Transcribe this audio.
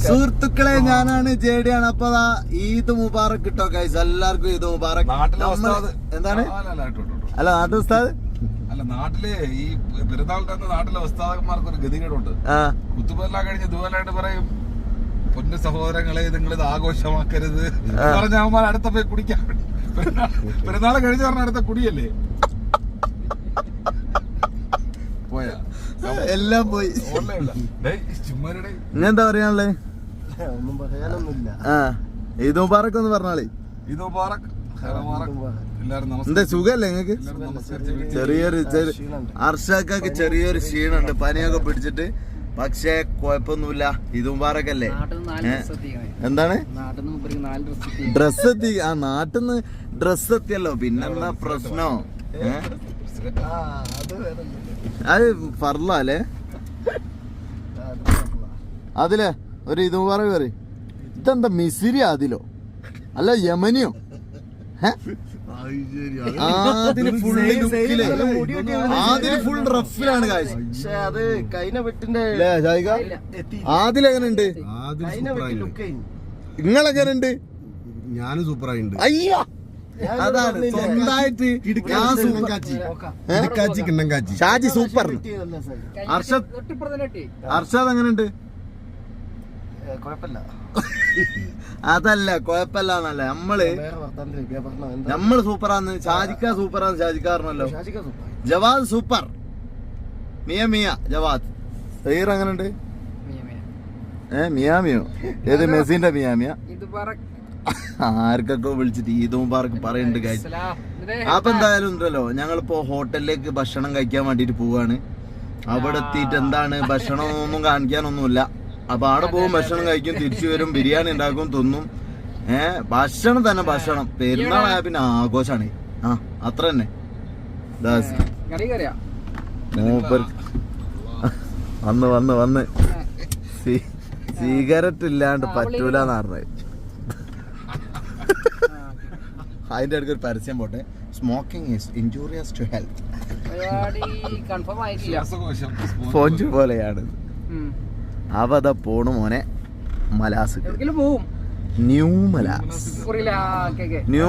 സുഹൃത്തുക്കളെ, ഞാനാണ് ജേഡിയാണ്. അപ്പൊ ഈദ് മുബാറക് കിട്ടോ ഗൈസ്, എല്ലാവർക്കും ഈദ് മുബാറക്. എന്താണ് അല്ല നാട്ടു ഉസ്താദ് അല്ല, നാട്ടിലെ ഈ പെരുന്നാളിന്റെ നാട്ടിലെ ഉസ്താദന്മാർക്ക് ഒരു ഗതികേടുണ്ട്. കുത്തുബെല്ലാം കഴിഞ്ഞ് ദുബലായിട്ട് പറയും, പൊന്നു സഹോദരങ്ങളെ നിങ്ങളിത് ആഘോഷമാക്കരുത് പറഞ്ഞ അവന്മാർ അടുത്ത പോയി കുടിക്കാൻ. പെരുന്നാളെ കഴിഞ്ഞ പറഞ്ഞ അടുത്ത കുടിയല്ലേ പോയാ എല്ലാം പോയി. ചുമ്മാരുടെ ഇങ്ങനെന്താ പറയാനുള്ളത്? ഒന്നും പറയാനൊന്നുമില്ല. ഈദ് മുബാറക് ഒന്ന് പറഞ്ഞാളേ. ഈദ് മുബാറക്. എന്താ സുഖല്ലേ നിങ്ങക്ക്? ചെറിയൊരു അർഷാക്ക് ചെറിയൊരു ക്ഷീണുണ്ട്, പനിയൊക്കെ പിടിച്ചിട്ട്. പക്ഷെ കുഴപ്പമൊന്നുമില്ല. ഈദ് മുബാറക് അല്ലേ? എന്താണ് ഡ്രസ് എത്തി? ആ നാട്ടിന്ന് ഡ്രസ് എത്തിയല്ലോ, പിന്നെന്താ പ്രശ്നോ? അത് ഫർലല്ലേ അതിലെ ഒരു ഈദ് മുബാറക് പറയും. ഇതെന്താ മിസിരി അതിലോ അല്ല യമനിയോ? ആദില് ഫുൾ റഫിലാണ് കാഴ്ച. അത് കൈന വെട്ടിന്റെ ആദിലെങ്ങനുണ്ട്? നിങ്ങളെങ്ങനുണ്ട്? ഞാനും സൂപ്പറായിട്ടുണ്ട്. അയ്യോ, അതാണ് സ്വന്തമായിട്ട് ഷാജി സൂപ്പർ. അർഷദ് എങ്ങനുണ്ട്? അതല്ല കുഴപ്പമില്ല എന്നല്ല, നമ്മള് സൂപ്പറാന്ന്. ഷാജിക്ക സൂപ്പറാന്ന് ഷാജിക്കാരനല്ലോ. ജവാദ് സൂപ്പർ. മിയ മിയ ജവാദ്. സഹീർ എങ്ങനുണ്ട്? മിയാമിയോ? ഏത് മെസ്സിന്റെ മിയാമിയ? ആർക്കൊക്കെ വിളിച്ചിട്ട് ഈദ് മുബാറക് പറയുന്നുണ്ട് ഗൈസ്. അപ്പൊ എന്തായാലും ഉണ്ടല്ലോ, ഞങ്ങളിപ്പോ ഹോട്ടലിലേക്ക് ഭക്ഷണം കഴിക്കാൻ വേണ്ടിട്ട് പോവാണ്. അവിടെ എത്തിയിട്ട് എന്താണ് ഭക്ഷണം ഒന്നും കാണിക്കാനൊന്നുമില്ല. അപ്പൊ അവിടെ പോകും, ഭക്ഷണം കഴിക്കും, തിരിച്ചു വരും, ബിരിയാണി ഉണ്ടാക്കും, തിന്നും. ഭക്ഷണം തന്നെ ഭക്ഷണം. പെരുന്നാളായ പിന്നെ ആഘോഷാണ്. അത്ര തന്നെ. വന്ന് സിഗരറ്റ് ഇല്ലാണ്ട് പറ്റൂലെന്ന് പറഞ്ഞത്. അതിന്റെ അടുത്ത് ഒരു പരസ്യം പോട്ടെ, smoking is injurious to health. Sponge പോലെയാണ്. അവത പോണു മോനെ മലാസ്. ന്യൂ മലാസ്. ന്യൂ